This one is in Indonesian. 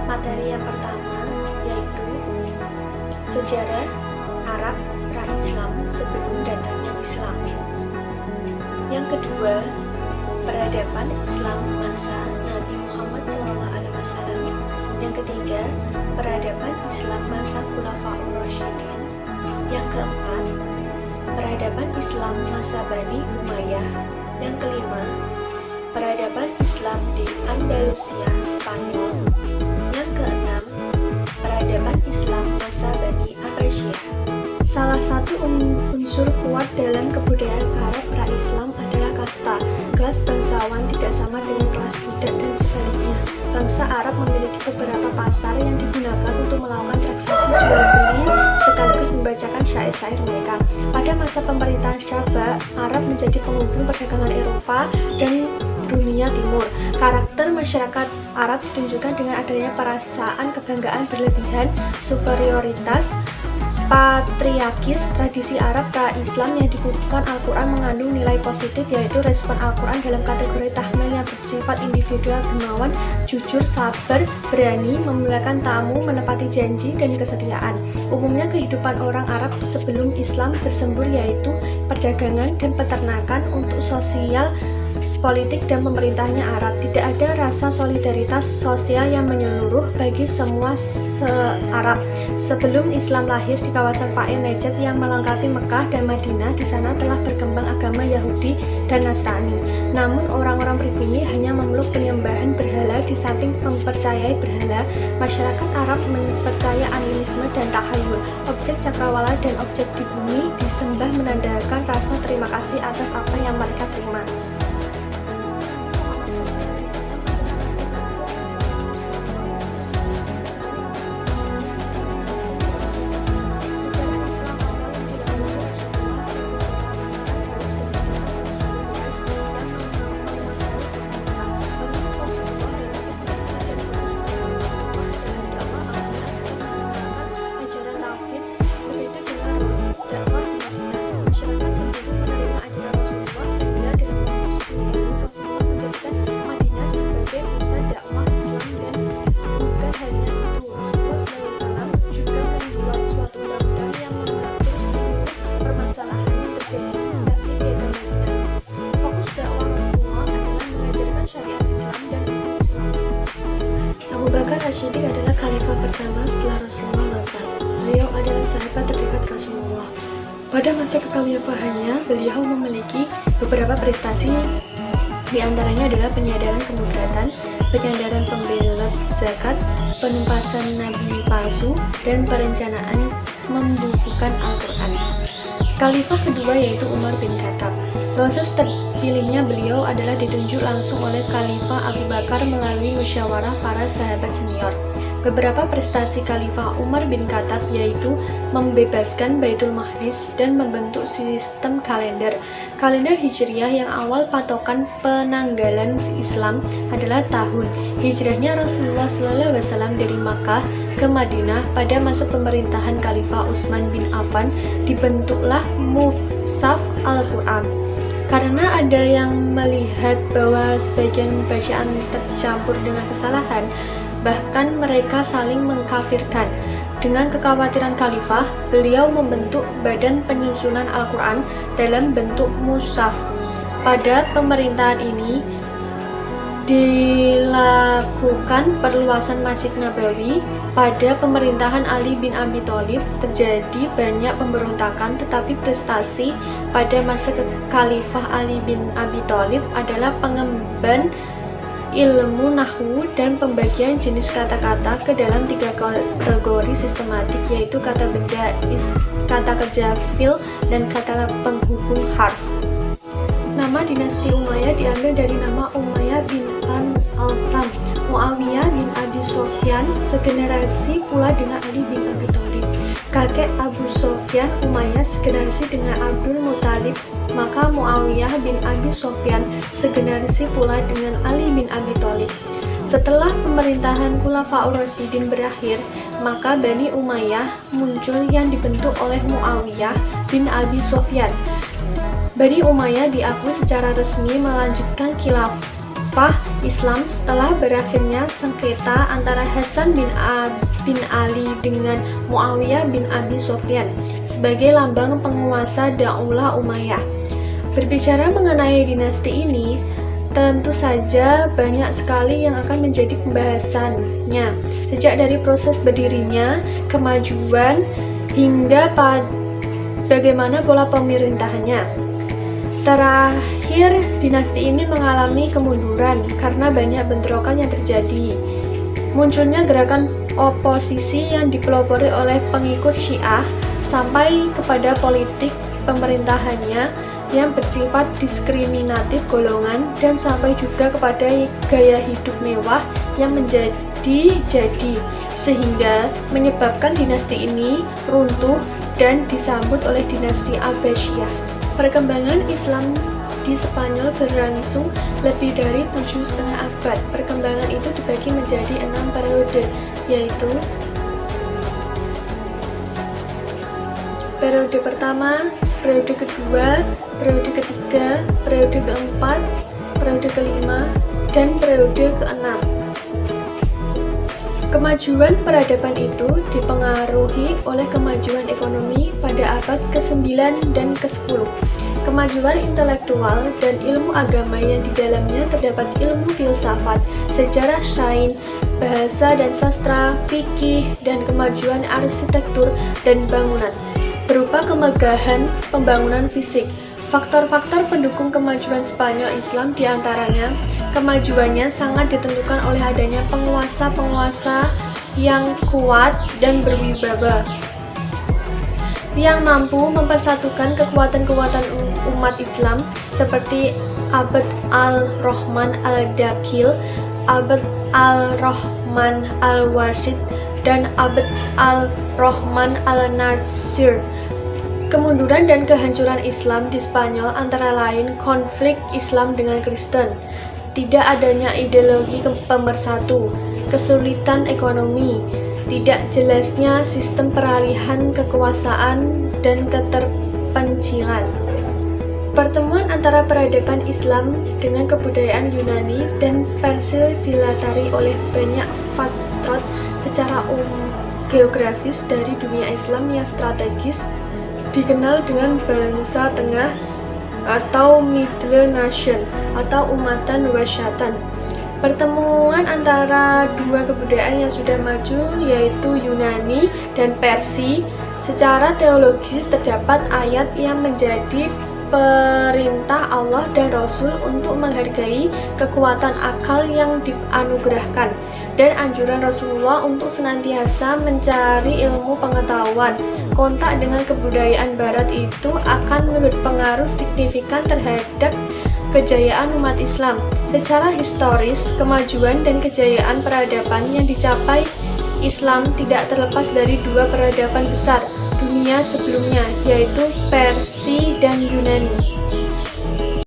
Materi yang pertama yaitu sejarah Arab pra-Islam sebelum datangnya Islam. Yang kedua, peradaban Islam masa Nabi Muhammad SAW. Yang ketiga, peradaban Islam masa Khulafaur Rasyidin. Yang keempat, peradaban Islam masa Bani Umayyah. Yang kelima, peradaban Islam di Andalusia, Spanyol. Yang keenam, peradaban Islam masa Bani Abbasiyah. Salah satu unsur kuat dalam kebudayaan Arab pra-Islam adalah kasta. Kelas bangsawan tidak sama dengan kelas budak dan sebaliknya. Bangsa Arab memiliki beberapa pasar yang digunakan untuk melakukan transaksi jual beli sekaligus membacakan syair-syair mereka. Pada masa pemerintahan Syaba, Arab menjadi penghubung perdagangan Eropa dan dunia timur. Karakter masyarakat Arab ditunjukkan dengan adanya perasaan kebanggaan berlebihan, superioritas, patriarkis. Tradisi Arab pra-Islam yang dikukuhkan Al-Quran mengandung nilai positif, yaitu respon Al-Quran dalam kategori tahmil yang bersifat individual, dermawan, jujur, sabar, berani, memuliakan tamu, menepati janji, dan kesetiaan. Umumnya kehidupan orang Arab sebelum Islam bersembur yaitu perdagangan dan peternakan. Untuk sosial, politik, dan pemerintahnya Arab, tidak ada rasa solidaritas sosial yang menyeluruh bagi semua Arab. Sebelum Islam lahir di kawasan Pain Najd yang melengkapi Mekah dan Madinah, di sana telah berkembang agama Yahudi dan Nasrani. Namun orang-orang pribumi hanya memeluk penyembahan berhala. Di samping mempercayai berhala, masyarakat Arab mempercaya animisme dan tahayul. Objek cakrawala dan objek di bumi disembah menandakan rasa terima kasih atas apa yang mereka terima. Abu Bakar As-Siddiq adalah khalifah pertama setelah Rasulullah wafat. Beliau adalah sahabat terdekat Rasulullah. Pada masa kekhalifahannya, beliau memiliki beberapa prestasi. Di antaranya adalah penyadaran kemudaratan, penyandaran pembelot zakat, penumpasan nabi palsu, dan perencanaan membukukan Al-Quran. Khalifah kedua yaitu Umar bin Khattab. Proses terpilihnya beliau adalah ditunjuk langsung oleh Khalifah Abu Bakar melalui musyawarah para sahabat senior. Beberapa prestasi Khalifah Umar bin Khattab yaitu membebaskan Baitul Maqdis dan membentuk sistem kalender. Kalender Hijriah yang awal patokan penanggalan Islam adalah tahun hijrahnya Rasulullah SAW dari Makkah ke Madinah. Pada masa pemerintahan Khalifah Utsman bin Affan dibentuklah Mushaf Al-Quran. Karena ada yang melihat bahwa sebagian bacaan tercampur dengan kesalahan, bahkan mereka saling mengkafirkan. Dengan kekhawatiran khalifah, beliau membentuk Badan Penyusunan Al-Quran dalam bentuk mushaf. Pada pemerintahan ini dilakukan perluasan Masjid Nabawi. Pada pemerintahan Ali bin Abi Thalib terjadi banyak pemberontakan, tetapi prestasi pada masa Khalifah Ali bin Abi Thalib adalah pengemban ilmu nahwu dan pembagian jenis kata-kata ke dalam 3 kategori sistematik, yaitu kata benda, kata kerja fi'il, dan kata penghubung harf. Nama dinasti Umayyah diambil dari nama Umayyah bin Al-Tham. Muawiyah bin Abi Sufyan segenerasi pula dengan Ali bin Abi Thalib. Kakek Abu Sufyan, Umayyah, segenerasi dengan Abdul Muthalib. Maka Muawiyah bin Abi Sufyan segenerasi pula dengan Ali bin Abi Thalib. Setelah pemerintahan Khulafaur Rasyidin berakhir, maka Bani Umayyah muncul yang dibentuk oleh Muawiyah bin Abi Sufyan. Bani Umayyah diakui secara resmi melanjutkan khilafah Islam setelah berakhirnya sengketa antara Hasan bin Ali dengan Muawiyah bin Abi Sufyan sebagai lambang penguasa Daulah Umayyah. Berbicara mengenai dinasti ini, tentu saja banyak sekali yang akan menjadi pembahasannya, sejak dari proses berdirinya, kemajuan, hingga bagaimana pola pemerintahannya. Terakhir, dinasti ini mengalami kemunduran karena banyak bentrokan yang terjadi. Munculnya gerakan oposisi yang dipelopori oleh pengikut Syiah sampai kepada politik pemerintahannya yang bersifat diskriminatif golongan dan sampai juga kepada gaya hidup mewah yang menjadi sehingga menyebabkan dinasti ini runtuh dan disambut oleh dinasti Abbasiyah. Perkembangan Islam di Spanyol berlangsung lebih dari 7,5 abad. Perkembangan itu dibagi menjadi 6 periode, yaitu periode pertama, periode kedua, periode ketiga, periode keempat, periode kelima, dan periode keenam. Kemajuan peradaban itu dipengaruhi oleh kemajuan ekonomi pada abad ke-9 dan ke-10. Kemajuan intelektual dan ilmu agama yang di dalamnya terdapat ilmu filsafat, sejarah sains, bahasa dan sastra, fikih, dan kemajuan arsitektur dan bangunan, berupa kemegahan pembangunan fisik. Faktor-faktor pendukung kemajuan Spanyol Islam diantaranya, kemajuannya sangat ditentukan oleh adanya penguasa-penguasa yang kuat dan berwibawa, yang mampu mempersatukan kekuatan-kekuatan umat Islam seperti Abd al-Rahman al-Dakhil, Abd al-Rahman al-Wasid, dan Abd al-Rahman al-Nasir. Kemunduran dan kehancuran Islam di Spanyol antara lain konflik Islam dengan Kristen, tidak adanya ideologi pemersatu, kesulitan ekonomi, tidak jelasnya sistem peralihan kekuasaan, dan keterpencilan. Pertemuan antara peradaban Islam dengan kebudayaan Yunani dan Persia dilatari oleh banyak faktor secara geografis dari dunia Islam yang strategis, dikenal dengan bangsa tengah atau Middle Nation atau umatan wasyatan. Pertemuan antara dua kebudayaan yang sudah maju yaitu Yunani dan Persia. Secara teologis terdapat ayat yang menjadi perintah Allah dan Rasul untuk menghargai kekuatan akal yang dianugerahkan, dan anjuran Rasulullah untuk senantiasa mencari ilmu pengetahuan. Kontak dengan kebudayaan Barat itu akan berpengaruh signifikan terhadap kejayaan umat Islam. Secara historis, kemajuan dan kejayaan peradaban yang dicapai Islam tidak terlepas dari dua peradaban besar dunia sebelumnya, yaitu Persia dan Yunani.